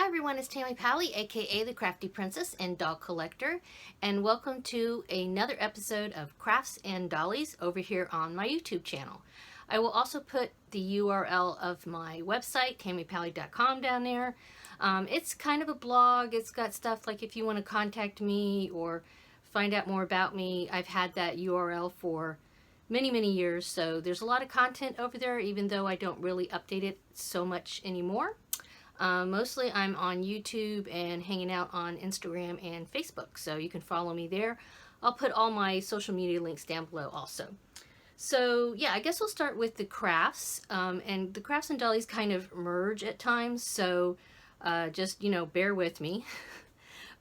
everyone, it's Tammy Pally, aka the Crafty Princess and Doll Collector, and welcome to another episode of Crafts and Dollies over here on my YouTube channel. I will also put the URL of my website, tammypally.com, down there. It's kind of a blog. It's got stuff like if you want to contact me or find out more about me. I've had that URL for many years, so there's a lot of content over there, even though I don't really update it so much anymore. Mostly I'm on YouTube and hanging out on Instagram and Facebook, so you can follow me there. I'll put all my social media links down below also. So yeah, I guess we'll start with the crafts, and the crafts and dollies kind of merge at times, so just, bear with me.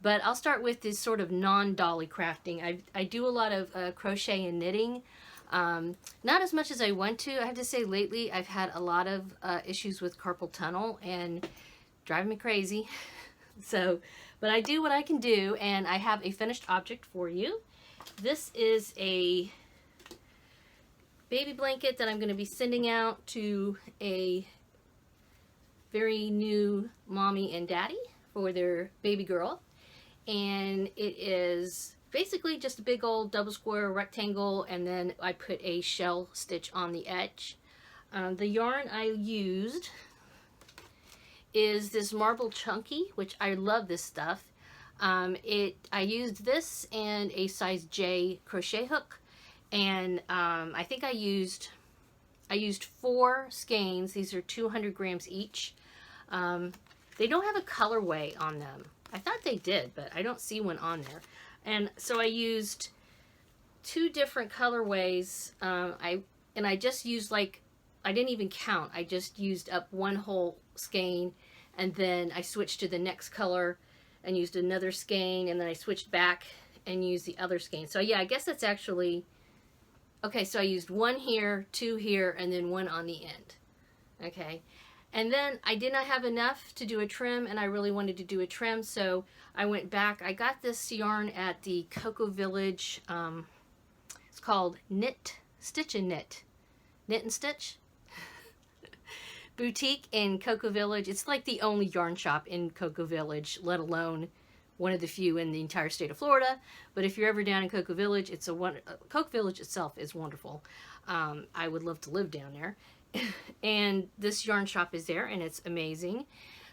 But I'll start with this sort of non-dolly crafting. I do a lot of crochet and knitting. Not as much as I want to. I have to say lately I've had a lot of issues with carpal tunnel and driving me crazy. But I do what I can do, and I have a finished object for you. This is a baby blanket that I'm going to be sending out to a very new mommy and daddy for their baby girl. And it is basically just a big old double square rectangle, and then I put a shell stitch on the edge. The yarn I used is this Marble Chunky, which I love this stuff. I used this and a size J crochet hook, and I think I used 4 skeins. These are 200 grams each. They don't have a colorway on them. I thought they did, but I don't see one on there. And so I used 2 different colorways. I just used, like, I didn't even count. I just used up one whole skein, and then I switched to the next color and used another skein, and then I switched back and used the other skein. So yeah, I guess that's actually, okay, so I used 1 here, 2 here, and then 1 on the end. Okay. And then I did not have enough to do a trim, and I really wanted to do a trim, so I went back. I got this yarn at the Cocoa Village. It's called Stitch and Knit Boutique in Cocoa Village. It's like the only yarn shop in Cocoa Village, let alone one of the few in the entire state of Florida. But if you're ever down in Cocoa Village, Cocoa Village itself is wonderful. I would love to live down there. And this yarn shop is there, and it's amazing.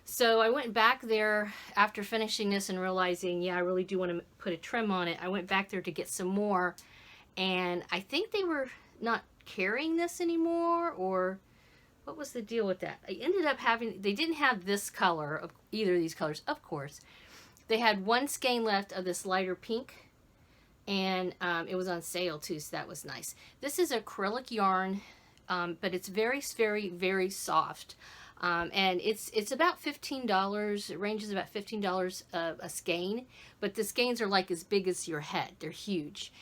So I went back there after finishing this and realizing, yeah, I really do want to put a trim on it. I went back there to get some more, and I think they were not carrying this anymore, or what was the deal with that? I ended up they didn't have this color, of either of these colors, of course. They had 1 skein left of this lighter pink, and it was on sale too, so that was nice. This is acrylic yarn. But it's very soft, and it's about $15. It ranges about $15 a skein, but the skeins are like as big as your head. They're huge,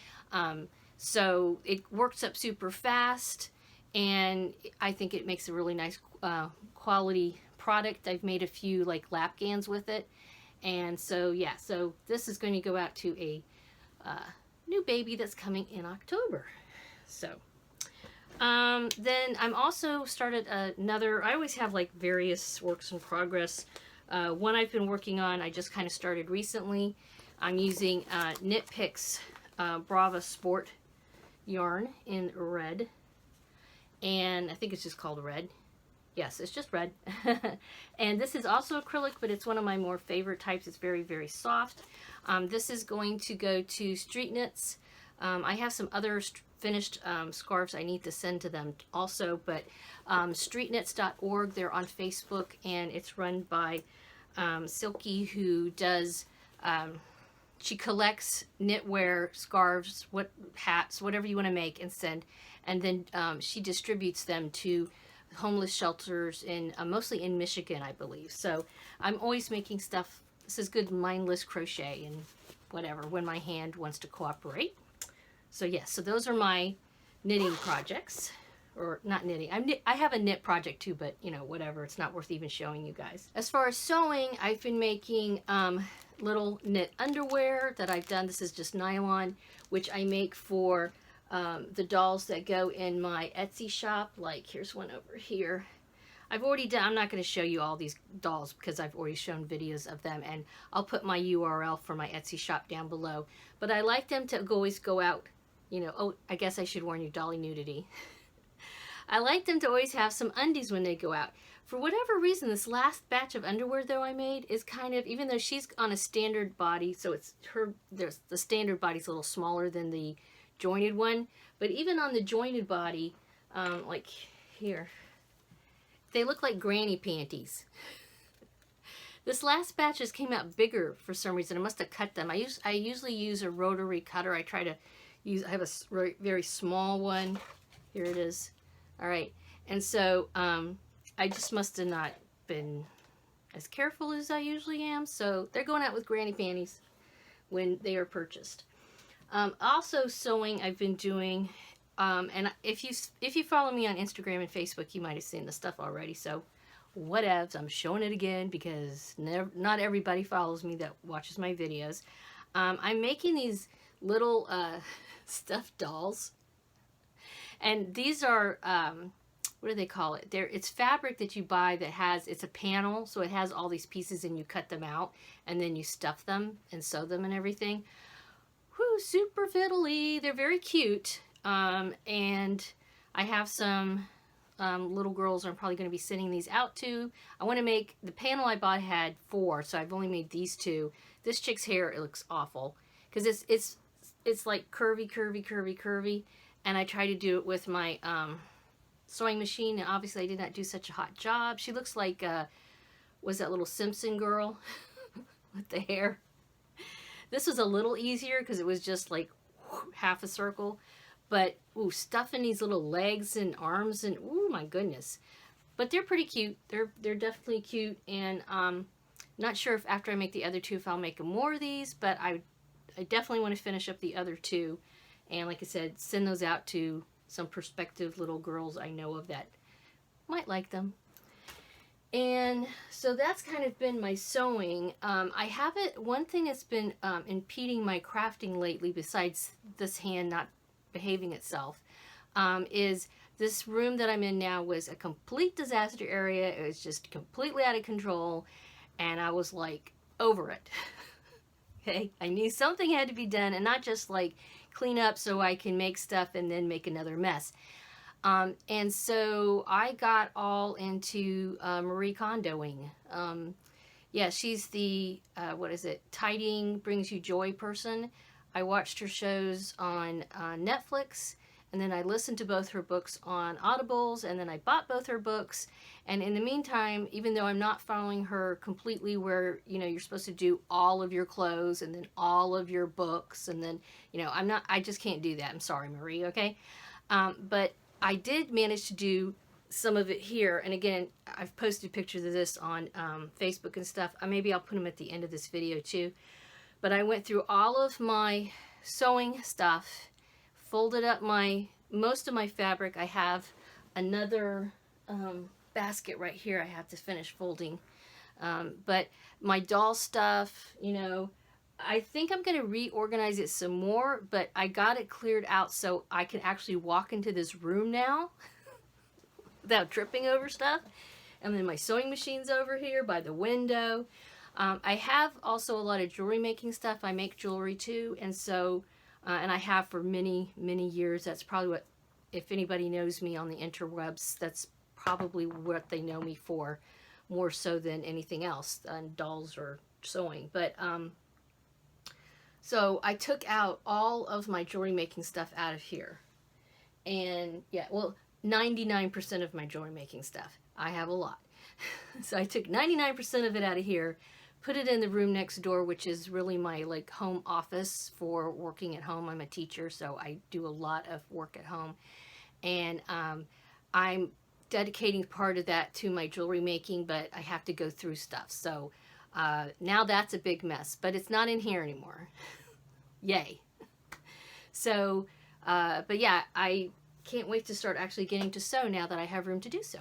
so it works up super fast, and I think it makes a really nice quality product. I've made a few like lap gans with it, and so yeah, so this is going to go out to a new baby that's coming in October. So then I'm also started another, I always have like various works in progress. One I've been working on, I just kind of started recently. I'm using Knit Picks Brava Sport yarn in red. And I think it's just called red. Yes, it's just red. And this is also acrylic, but it's one of my more favorite types. It's very soft. This is going to go to Street Knits. I have some other finished scarves I need to send to them also, but streetknits.org, they're on Facebook, and it's run by Silky, who does, she collects knitwear, scarves, hats, whatever you want to make and send, and then she distributes them to homeless shelters in mostly in Michigan, I believe. So I'm always making stuff. This is good mindless crochet and whatever when my hand wants to cooperate. So yes, so those are my knitting projects, or not knitting. I have a knit project too, but whatever. It's not worth even showing you guys. As far as sewing, I've been making little knit underwear that I've done. This is just nylon, which I make for the dolls that go in my Etsy shop. Like here's one over here. I've already done, I'm not going to show you all these dolls because I've already shown videos of them, and I'll put my URL for my Etsy shop down below. But I like them to always go out, you know, oh, I guess I should warn you, dolly nudity. I like them to always have some undies when they go out. For whatever reason, this last batch of underwear though I made is kind of, even though she's on a standard body, so it's her, there's the standard body's a little smaller than the jointed one, but even on the jointed body, like here, they look like granny panties. This last batch just came out bigger for some reason. I must have cut them. I usually use a rotary cutter. I try to use, I have a very small one. Here it is. All right. And so I just must have not been as careful as I usually am. So they're going out with granny panties when they are purchased. Also sewing I've been doing, and if you follow me on Instagram and Facebook, you might have seen the stuff already. So whatevs, I'm showing it again because not everybody follows me that watches my videos. I'm making these little stuffed dolls, and these are what do they call it? It's fabric that you buy that has, it's a panel, so it has all these pieces and you cut them out and then you stuff them and sew them and everything. Whoo, super fiddly. They're very cute. And I have some little girls I'm probably going to be sending these out to. I want to make, the panel I bought had 4, so I've only made these 2. This chick's hair, it looks awful because it's like curvy, and I try to do it with my sewing machine, and obviously I did not do such a hot job. She looks like was that little Simpson girl with the hair. This was a little easier because it was just like half a circle, but ooh, stuffing these little legs and arms, and ooh, my goodness. But they're pretty cute. They're definitely cute, and not sure if after I make the other 2 if I'll make more of these, but I definitely want to finish up the other 2, and like I said, send those out to some prospective little girls I know of that might like them. And so that's kind of been my sewing. I haven't, one thing that's been impeding my crafting lately, besides this hand not behaving itself, is this room that I'm in now was a complete disaster area. It was just completely out of control, and I was like over it. Okay, I knew something had to be done, and not just like clean up so I can make stuff and then make another mess. And so I got all into Marie Kondoing. Yeah, she's the, what is it, Tidying Brings You Joy person. I watched her shows on Netflix, and then I listened to both her books on Audibles, and then I bought both her books. And in the meantime, even though I'm not following her completely where, you know, you're supposed to do all of your clothes and then all of your books, and then, you know, I just can't do that. I'm sorry, Marie, okay? But I did manage to do some of it here. And again, I've posted pictures of this on Facebook and stuff. Maybe I'll put them at the end of this video too. But I went through all of my sewing stuff, folded up most of my fabric. I have another basket right here I have to finish folding. But my doll stuff, you know, I think I'm going to reorganize it some more, but I got it cleared out so I can actually walk into this room now without tripping over stuff. And then my sewing machine's over here by the window. I have also a lot of jewelry making stuff. I make jewelry too, and so, and I have for many, many years. That's probably what, if anybody knows me on the interwebs, that's probably what they know me for, more so than anything else, dolls or sewing. But so I took out all of my jewelry making stuff out of here. And yeah, well, 99% of my jewelry making stuff. I have a lot. So I took 99% of it out of here, put it in the room next door, which is really my like home office for working at home. I'm a teacher, so I do a lot of work at home. And I'm dedicating part of that to my jewelry making, but I have to go through stuff. So now that's a big mess, but it's not in here anymore. Yay. So, but yeah, I can't wait to start actually getting to sew now that I have room to do so.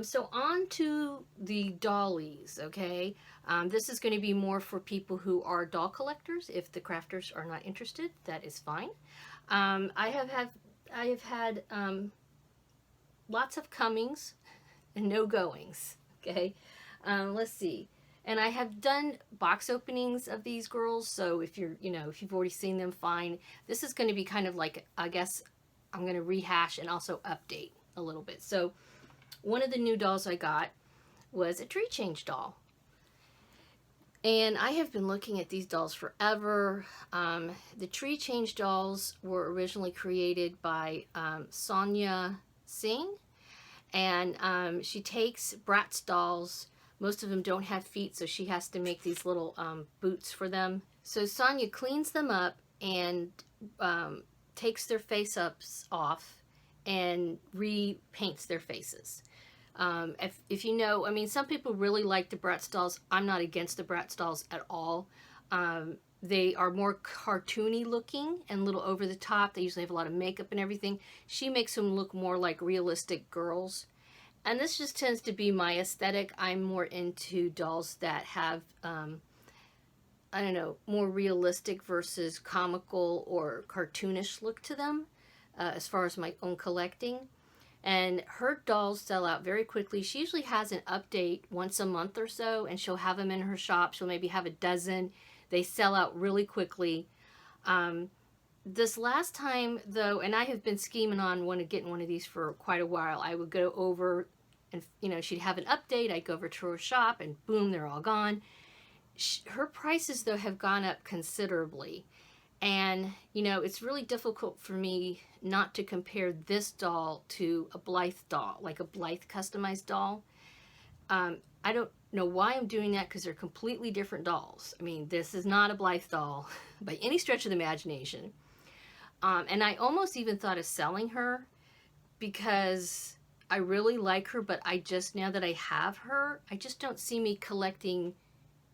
So on to the dollies, okay? This is going to be more for people who are doll collectors. If the crafters are not interested, that is fine. I have had lots of comings no goings. Okay, let's see. And I have done box openings of these girls, so if you're, if you've already seen them, fine. This is going to be kind of like, I guess I'm going to rehash and also update a little bit. So one of the new dolls I got was a tree change doll. And I have been looking at these dolls forever. The tree change dolls were originally created by Sonia Singh. And she takes Bratz dolls. Most of them don't have feet, so she has to make these little boots for them. So Sonia cleans them up and takes their face-ups off and repaints their faces. If you know, I mean, some people really like the Bratz dolls. I'm not against the Bratz dolls at all. They are more cartoony looking and a little over the top. They usually have a lot of makeup and everything. She makes them look more like realistic girls. And this just tends to be my aesthetic. I'm more into dolls that have, I don't know, more realistic versus comical or cartoonish look to them, as far as my own collecting. And her dolls sell out very quickly. She usually has an update once a month or so, and she'll have them in her shop. She'll maybe have a dozen. They sell out really quickly. This last time, though, and I have been scheming on getting one of these for quite a while. I would go over and, she'd have an update. I'd go over to her shop and boom, they're all gone. Her prices, though, have gone up considerably. And, it's really difficult for me not to compare this doll to a Blythe doll, like a Blythe customized doll. I don't know why I'm doing that, because they're completely different dolls. I mean, this is not a Blythe doll by any stretch of the imagination. And I almost even thought of selling her because I really like her, but now that I have her, I just don't see me collecting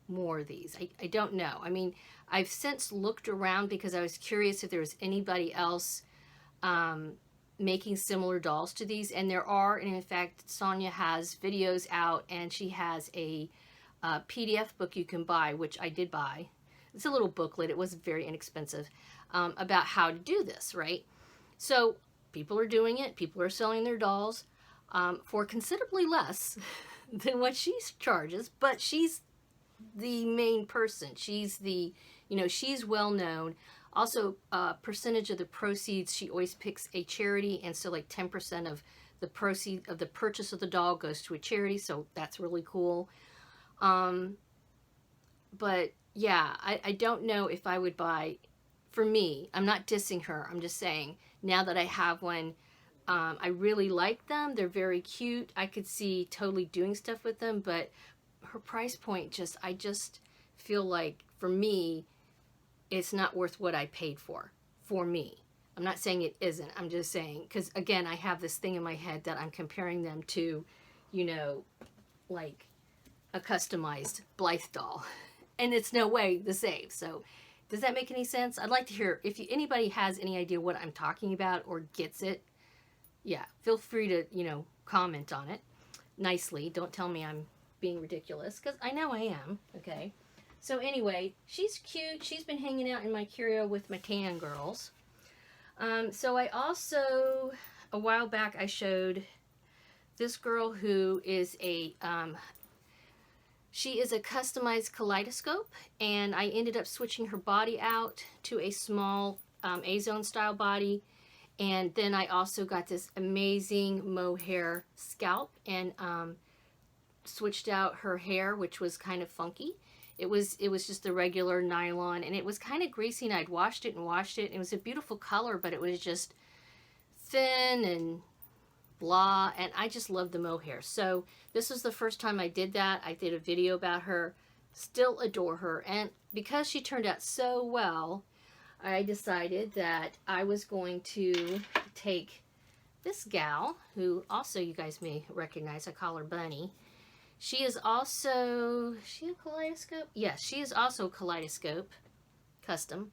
more of these. I don't know. I mean, I've since looked around because I was curious if there was anybody else making similar dolls to these, and there are. And in fact, Sonia has videos out, and she has a PDF book you can buy, which I did buy. It's a little booklet. It wasn't very inexpensive, about how to do this, right? So people are doing it. People are selling their dolls for considerably less than what she charges, but she's the main person. She's the, she's well known. Also, percentage of the proceeds, she always picks a charity, and so like 10% of the proceed of the purchase of the doll goes to a charity, so that's really cool. But yeah, I don't know if I would buy, for me, I'm not dissing her, I'm just saying, now that I have one, I really like them. They're very cute. I could see totally doing stuff with them, but her price point I just feel like, for me, it's not worth what I paid for me. I'm not saying it isn't. I'm just saying, because again, I have this thing in my head that I'm comparing them to, like a customized Blythe doll. And it's no way the same. So does that make any sense? I'd like to hear if anybody has any idea what I'm talking about or gets it. Yeah, feel free to, comment on it nicely. Don't tell me I'm being ridiculous, because I know I am. Okay. So anyway, she's cute. She's been hanging out in my curio with my tan girls. So I also, a while back, I showed this girl who is she is a customized kaleidoscope, and I ended up switching her body out to a small A-zone style body. And then I also got this amazing mohair scalp and switched out her hair, which was kind of funky. It was just the regular nylon, and it was kind of greasy, and I'd washed it and washed it. It was a beautiful color, but it was just thin and blah, and I just love the mohair. So this was the first time I did that. I did a video about her. Still adore her, and because she turned out so well, I decided that I was going to take this gal, who also you guys may recognize. I call her Bunny. She is also, is she a kaleidoscope? Yes, she is also kaleidoscope custom.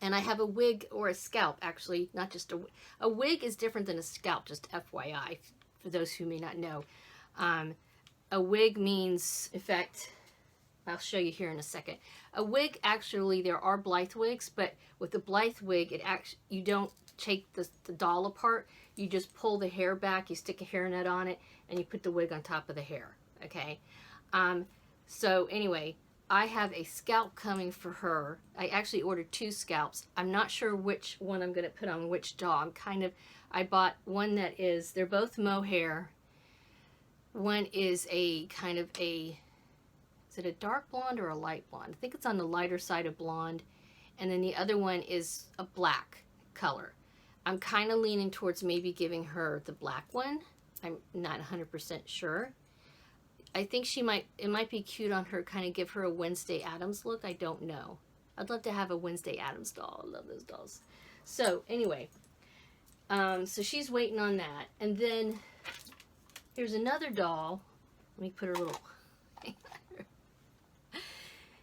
And I have a wig, or a scalp, actually, not just a wig is different than a scalp, just FYI, for those who may not know. A wig means, in fact, I'll show you here in a second. A wig, actually, there are Blythe wigs, but with the Blythe wig, you don't take the doll apart, you just pull the hair back, you stick a hairnet on it, and you put the wig on top of the hair, okay? So anyway, I have a scalp coming for her. I actually ordered 2 scalps. I'm not sure which one I'm going to put on which doll. I bought one that is, they're both mohair. One is a kind of a, is it a dark blonde or a light blonde? I think it's on the lighter side of blonde. And then the other one is a black color. I'm kind of leaning towards maybe giving her the black one. I'm not 100% sure. I think it might be cute on her, kind of give her a Wednesday Addams look. I don't know. I'd love to have a Wednesday Addams doll. I love those dolls. So anyway, so she's waiting on that. And then here's another doll. Let me put her little...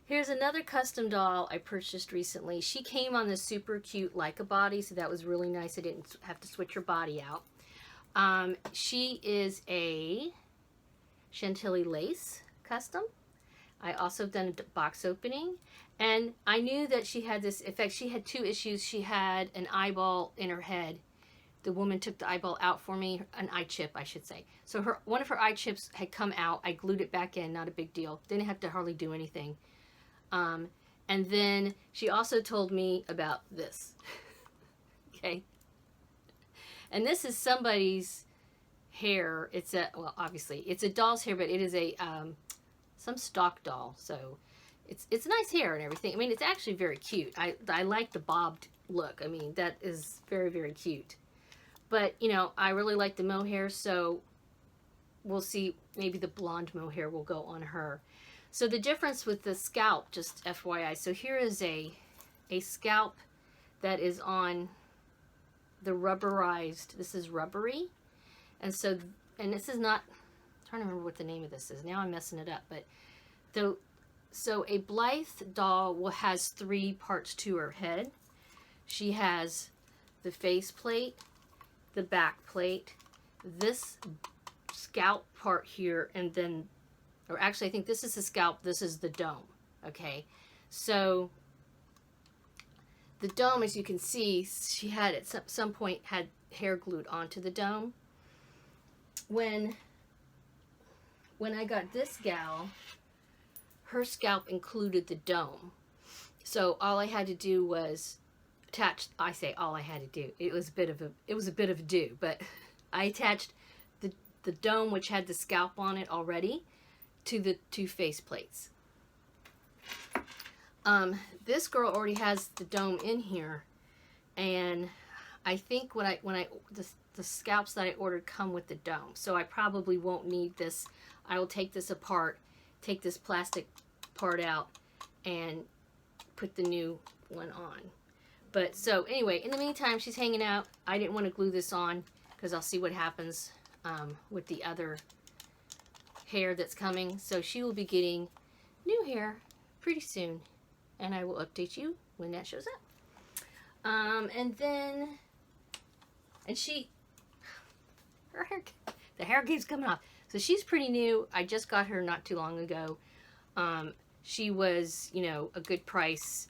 Here's another custom doll I purchased recently. She came on this super cute Leica body, so that was really nice. I didn't have to switch her body out. She is a Chantilly lace custom. I also done a box opening, and I knew that she had this. In fact, she had 2 issues. She had an eyeball in her head. The woman took the eyeball out for me, an eye chip, I should say. So one of her eye chips had come out. I glued it back in, not a big deal. Didn't have to hardly do anything. And then she also told me about this. Okay. And this is somebody's hair. It's a, well, obviously it's a doll's hair, but it is a some stock doll, so it's nice hair and everything. I mean, it's actually very cute. I like the bobbed look. I mean, that is very, very cute. But you know, I really like the mohair, so we'll see. Maybe the blonde mohair will go on her. So the difference with the scalp, just FYI, so here is a scalp that is on the rubberized, this is rubbery. And so, and this is not, I'm trying to remember what the name of this is. Now I'm messing it up. But so a Blythe doll has 3 parts to her head. She has the face plate, the back plate, this scalp part here, and then, or actually I think this is the scalp, this is the dome. Okay, so the dome, as you can see, she had at some point had hair glued onto the dome. When I got this gal, her scalp included the dome. So all I had to do was attach, I say all I had to do. It was a bit of a do, but I attached the dome, which had the scalp on it already, to the 2 face plates. This girl already has the dome in here, and I think the scalps that I ordered come with the dome, so I probably won't need this. I will take this apart, take this plastic part out, and put the new one on. But so anyway, in the meantime, she's hanging out. I didn't want to glue this on because I'll see what happens with the other hair that's coming. So she will be getting new hair pretty soon, and I will update you when that shows up. And then, her hair, the hair keeps coming off. So she's pretty new. I just got her not too long ago. She was, you know, a good price,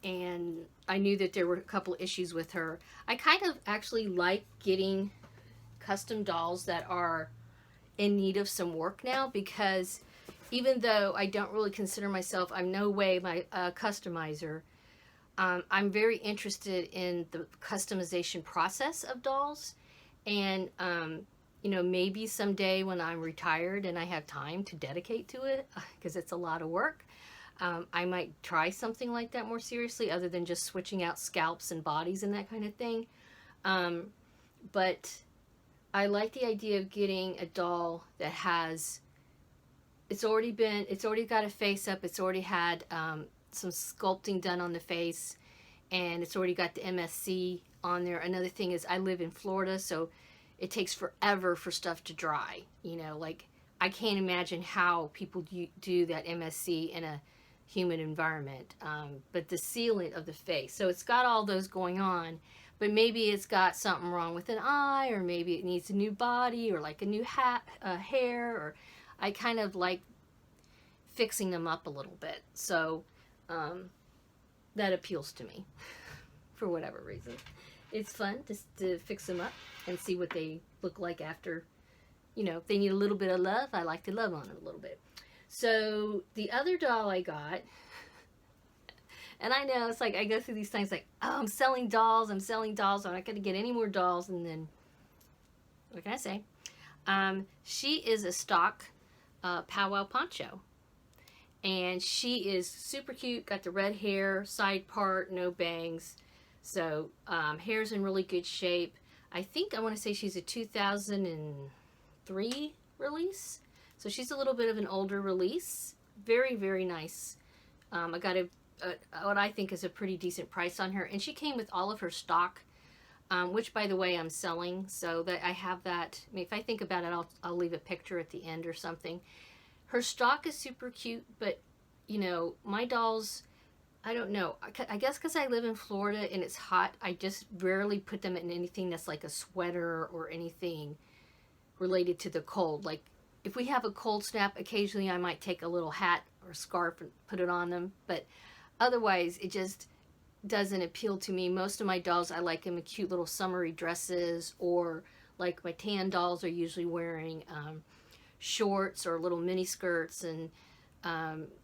and I knew that there were a couple issues with her. I kind of actually like getting custom dolls that are in need of some work now, because even though I don't really consider myself, I'm no way my customizer, I'm very interested in the customization process of dolls. And you know, maybe someday when I'm retired and I have time to dedicate to it, because it's a lot of work, I might try something like that more seriously, other than just switching out scalps and bodies and that kind of thing. But I like the idea of getting a doll that has, it's already got a face up, it's already had some sculpting done on the face, and it's already got the MSC on there. Another thing is I live in Florida, so it takes forever for stuff to dry. You know, like, I can't imagine how people do that MSC in a humid environment. But the sealant of the face, so it's got all those going on, but maybe it's got something wrong with an eye, or maybe it needs a new body, or like a new hair, or I kind of like fixing them up a little bit. So that appeals to me for whatever reason. It's fun just to fix them up and see what they look like after, you know, if they need a little bit of love, I like to love on them a little bit. So the other doll I got, and I know it's like I go through these things like, oh, I'm selling dolls, I'm not going to get any more dolls, and then, what can I say? She is a stock powwow poncho. And she is super cute, got the red hair, side part, no bangs. So hair's in really good shape. I think I want to say she's a 2003 release. So she's a little bit of an older release. Very, very nice. I got what I think is a pretty decent price on her. And she came with all of her stock, which, by the way, I'm selling. So that I have that. I mean, if I think about it, I'll leave a picture at the end or something. Her stock is super cute, but, you know, my dolls, I don't know. I guess because I live in Florida and it's hot, I just rarely put them in anything that's like a sweater or anything related to the cold. Like, if we have a cold snap, occasionally I might take a little hat or scarf and put it on them. But otherwise, it just doesn't appeal to me. Most of my dolls, I like them in cute little summery dresses, or like my tan dolls are usually wearing shorts or little mini skirts, and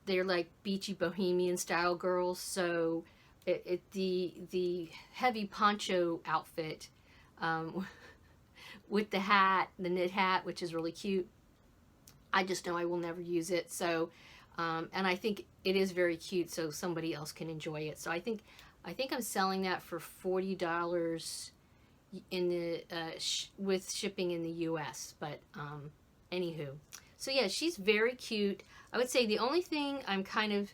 they're like beachy bohemian style girls. So the heavy poncho outfit with the hat, the knit hat, which is really cute, I just know I will never use it. So and I think it is very cute, so somebody else can enjoy it. So I think I'm selling that for $40 in the with shipping in the US. But anywho, so yeah, she's very cute. I would say the only thing I'm kind of,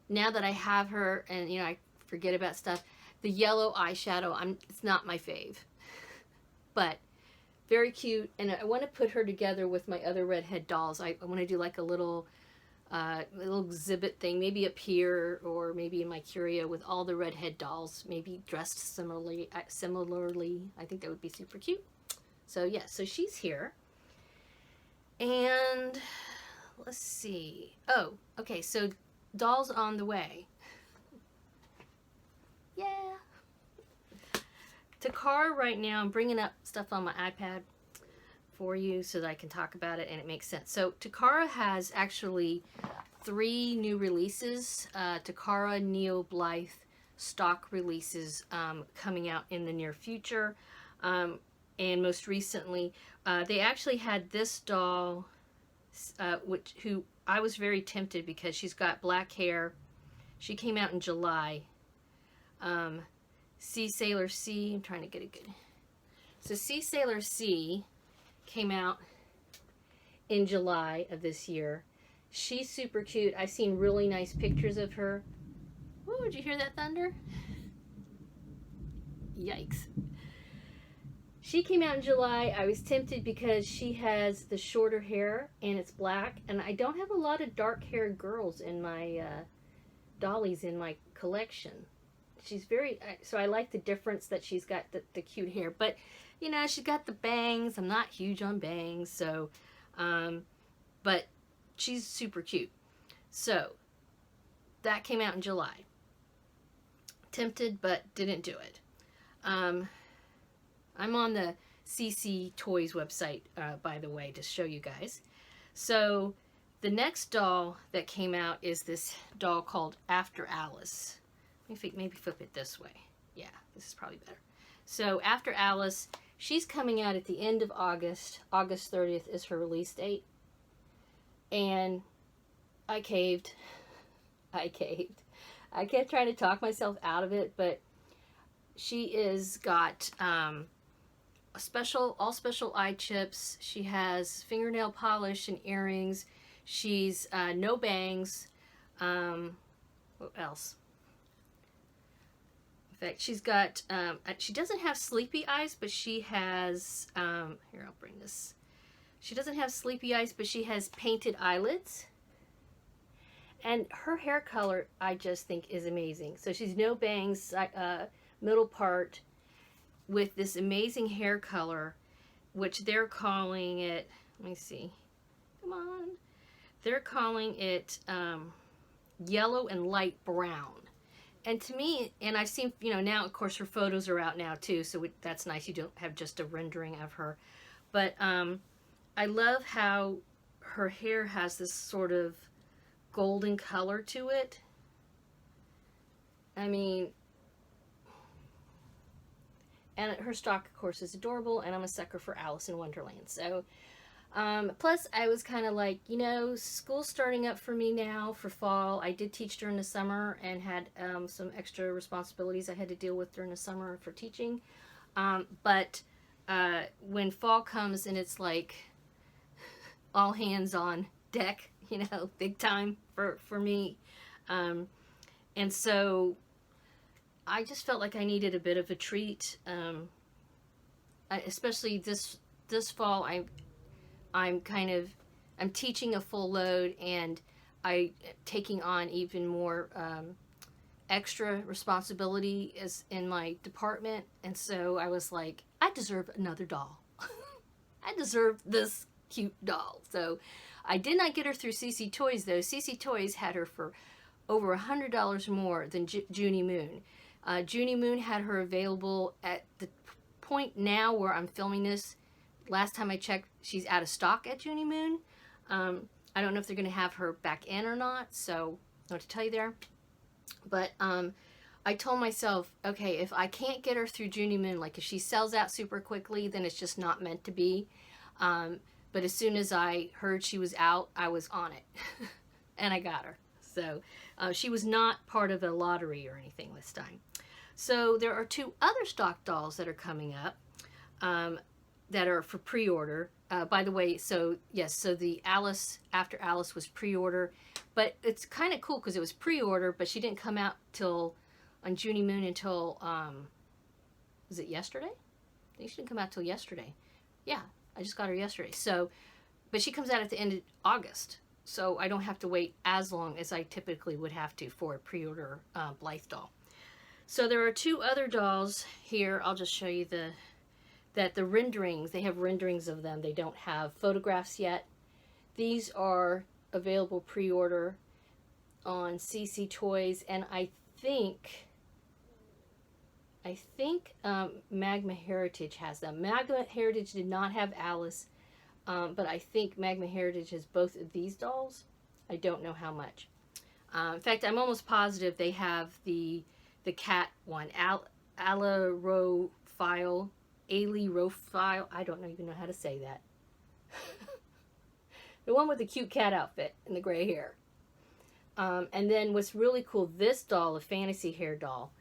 now that I have her and, you know, I forget about stuff, the yellow eyeshadow, it's not my fave. But very cute, and I want to put her together with my other redhead dolls. I want to do like a little exhibit thing, maybe up here or maybe in my curio with all the redhead dolls, maybe dressed similarly. I think that would be super cute. So yeah, so she's here. And let's see. Oh, okay, so dolls on the way. Yeah. Takara right now, I'm bringing up stuff on my iPad for you so that I can talk about it and it makes sense. So Takara has actually 3 new releases. Takara Neo Blythe stock releases coming out in the near future. And most recently, they actually had this doll, who I was very tempted because she's got black hair. She came out in July. Sea Sailor C, I'm trying to get a good. So Sea Sailor C came out in July of this year. She's super cute. I've seen really nice pictures of her. Whoa, did you hear that thunder? Yikes. She came out in July. I was tempted because she has the shorter hair and it's black, and I don't have a lot of dark haired girls in my dollies in my collection. She's very, so I like the difference that she's got the cute hair, but you know, she's got the bangs. I'm not huge on bangs, so but she's super cute. So that came out in July. Tempted, but didn't do it. I'm on the CC Toys website, by the way, to show you guys. So the next doll that came out is this doll called After Alice. Let me maybe flip it this way. Yeah, this is probably better. So After Alice, she's coming out at the end of August. August 30th is her release date. And I caved. I kept trying to talk myself out of it, but she is got all special eye chips. She has fingernail polish and earrings. She's no bangs. What else? In fact, she's got, she doesn't have sleepy eyes, but she has, here, I'll bring this. She doesn't have sleepy eyes, but she has painted eyelids. And her hair color, I just think, is amazing. So she's no bangs, middle part, with this amazing hair color, which they're calling it, let me see, come on. They're calling it yellow and light brown. and to me, and I've seen, you know, now of course her photos are out now too, so that's nice. You don't have just a rendering of her, but I love how her hair has this sort of golden color to it. I mean, and her stock, of course, is adorable, and I'm a sucker for Alice in Wonderland. So, plus, I was kind of like, you know, school's starting up for me now for fall. I did teach during the summer and had some extra responsibilities I had to deal with during the summer for teaching. But when fall comes and it's like all hands on deck, you know, big time for me. And so I just felt like I needed a bit of a treat, especially this fall. I'm teaching a full load, and I'm taking on even more extra responsibility as in my department, and so I was like, I deserve another doll. I deserve this cute doll. So I did not get her through CC Toys though. CC Toys had her for over $100 more than Junie Moon. Junie Moon had her available at the point now where I'm filming this. Last time I checked, she's out of stock at Junie Moon. I don't know if they're going to have her back in or not, so no what to tell you there. But I told myself, okay, if I can't get her through Junie Moon, like if she sells out super quickly, then it's just not meant to be. But as soon as I heard she was out, I was on it. And I got her. So she was not part of a lottery or anything this time. So there are 2 other stock dolls that are coming up that are for pre-order. By the way, so yes, so the Alice After Alice was pre-order, but it's kind of cool because it was pre-order, but she didn't come out till on Junie Moon until was it yesterday? I think she didn't come out till yesterday. Yeah, I just got her yesterday. So, but she comes out at the end of August, so I don't have to wait as long as I typically would have to for a pre-order Blythe doll. So there are 2 other dolls here. I'll just show you the renderings. They have renderings of them. They don't have photographs yet. These are available pre-order on CC Toys, and I think Magma Heritage has them. Magma Heritage did not have Alice, but I think Magma Heritage has both of these dolls. I don't know how much. In fact, I'm almost positive they have the cat one, Alarophile. I don't even know how to say that. The one with the cute cat outfit and the gray hair. And then what's really cool, this doll, a fantasy hair doll.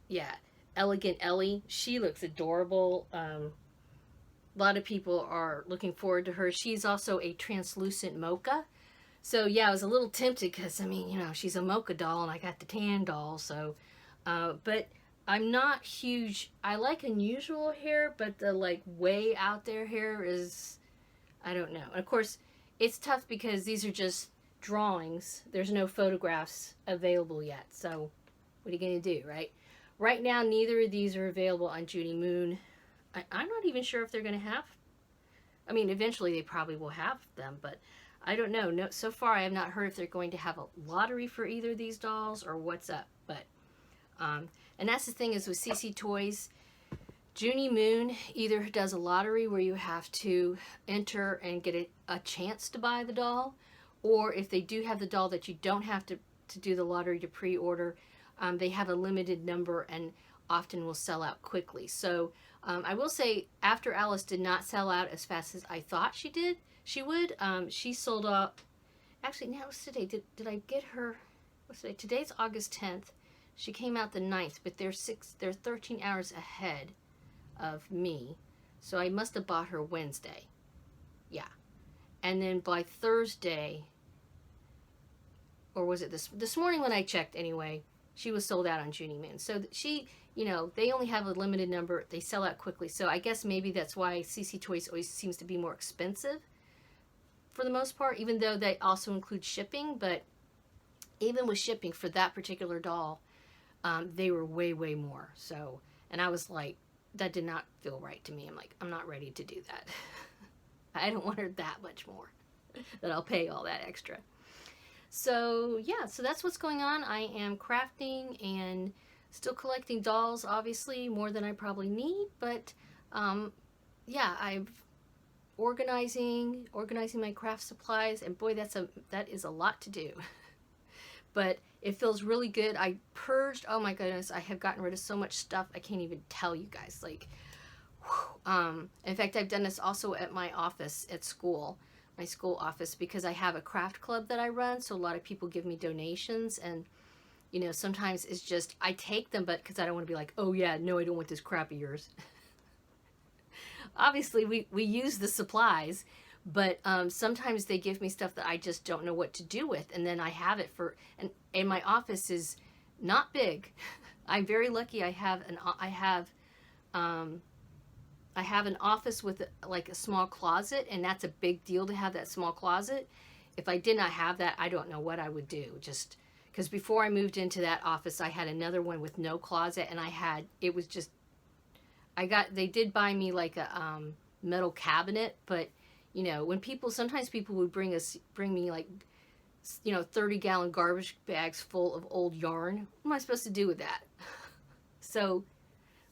Yeah, Elegant Ellie. She looks adorable. A lot of people are looking forward to her. She's also a translucent mocha. So yeah, I was a little tempted because, I mean, you know, she's a mocha doll and I got the tan doll. So, but I'm not huge. I like unusual hair, but the like way out there hair is, I don't know. And of course, it's tough because these are just drawings. There's no photographs available yet. So what are you going to do, right? Right now, neither of these are available on Junie Moon. I'm not even sure if they're going to have, I mean, eventually they probably will have them, but I don't know. No, so far I have not heard if they're going to have a lottery for either of these dolls or what's up. But, and that's the thing is with CC Toys, Junie Moon either does a lottery where you have to enter and get a chance to buy the doll, or if they do have the doll that you don't have to do the lottery to pre-order, they have a limited number and often will sell out quickly. So I will say After Alice did not sell out as fast as I thought she would. She sold out, actually now it's today, did I get her, what's today? Today's August 10th. She came out the 9th, but they're 13 hours ahead of me. So I must have bought her Wednesday. Yeah. And then by Thursday, or was it this morning when I checked anyway, she was sold out on Junie Moon. So she, you know, they only have a limited number. They sell out quickly. So I guess maybe that's why CC Toys always seems to be more expensive for the most part, even though they also include shipping. But even with shipping for that particular doll, they were way, way more. So, and I was like, that did not feel right to me. I'm like, I'm not ready to do that. I don't want her that much more, that I'll pay all that extra. So yeah, so that's what's going on. I am crafting and still collecting dolls, obviously more than I probably need, but yeah, I'm organizing my craft supplies, and boy, that is a lot to do. But it feels really good. I purged, oh my goodness, I have gotten rid of so much stuff I can't even tell you guys. Like, in fact, I've done this also at my office at school, my school office, because I have a craft club that I run. So a lot of people give me donations, and you know, sometimes it's just I take them, but because I don't want to be like, oh yeah, no, I don't want this crap of yours. Obviously, we use the supplies, but sometimes they give me stuff that I just don't know what to do with, and then I have it for. And my office is not big. I'm very lucky. I have an office with like a small closet, and that's a big deal to have that small closet. If I did not have that, I don't know what I would do. Just because before I moved into that office, I had another one with no closet, and it was just, they did buy me like a metal cabinet, but you know, sometimes people would bring me like, you know, 30-gallon garbage bags full of old yarn. What am I supposed to do with that? So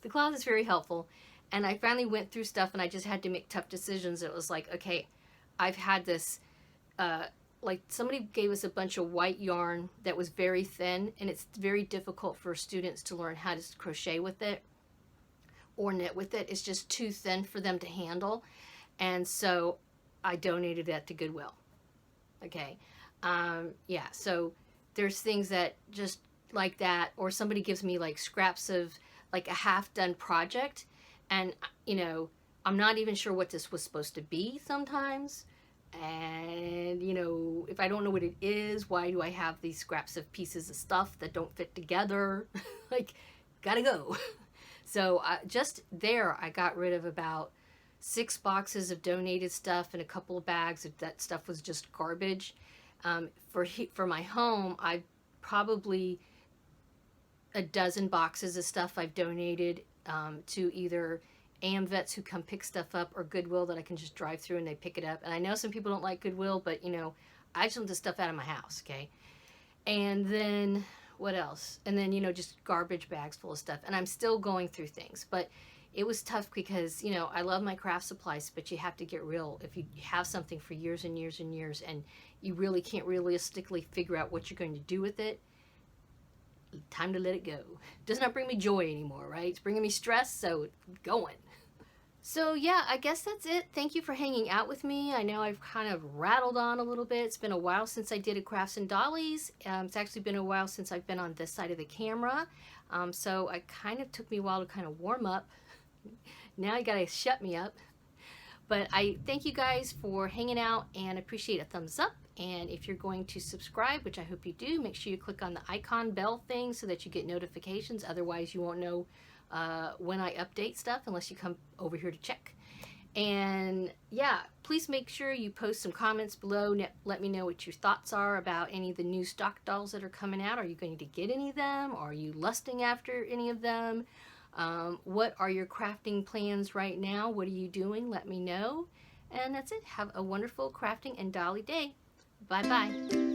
the closet's very helpful. And I finally went through stuff, and I just had to make tough decisions. It was like, okay, I've had this, like somebody gave us a bunch of white yarn that was very thin, and it's very difficult for students to learn how to crochet with it or knit with it. It's just too thin for them to handle. And so I donated that to Goodwill. Okay. Yeah, so there's things that just like that, or somebody gives me like scraps of like a half-done project, and you know, I'm not even sure what this was supposed to be sometimes, and you know, if I don't know what it is, why do I have these scraps of pieces of stuff that don't fit together? Like, gotta go. So just there, I got rid of about 6 boxes of donated stuff and a couple of bags of that stuff was just garbage. For my home, I've probably a dozen boxes of stuff I've donated to either AMVets who come pick stuff up, or Goodwill that I can just drive through and they pick it up. And I know some people don't like Goodwill, but you know, I just want the stuff out of my house, okay? And then what else? And then, you know, just garbage bags full of stuff. And I'm still going through things, but it was tough because, you know, I love my craft supplies, but you have to get real. If you have something for years and years and years, and you really can't realistically figure out what you're going to do with it, time to let it go. It does not bring me joy anymore, right? It's bringing me stress, so it's going. So yeah, I guess that's it. Thank you for hanging out with me. I know I've kind of rattled on a little bit. It's been a while since I did a Crafts and Dollies. It's actually been a while since I've been on this side of the camera. So it kind of took me a while to kind of warm up. Now you gotta shut me up. But I thank you guys for hanging out and appreciate a thumbs up. And if you're going to subscribe, which I hope you do, make sure you click on the icon bell thing so that you get notifications. Otherwise, you won't know when I update stuff unless you come over here to check. And yeah, please make sure you post some comments below. Let me know what your thoughts are about any of the new stock dolls that are coming out. Are you going to get any of them? Are you lusting after any of them? What are your crafting plans right now? What are you doing? Let me know. And that's it. Have a wonderful crafting and dolly day. Bye-bye.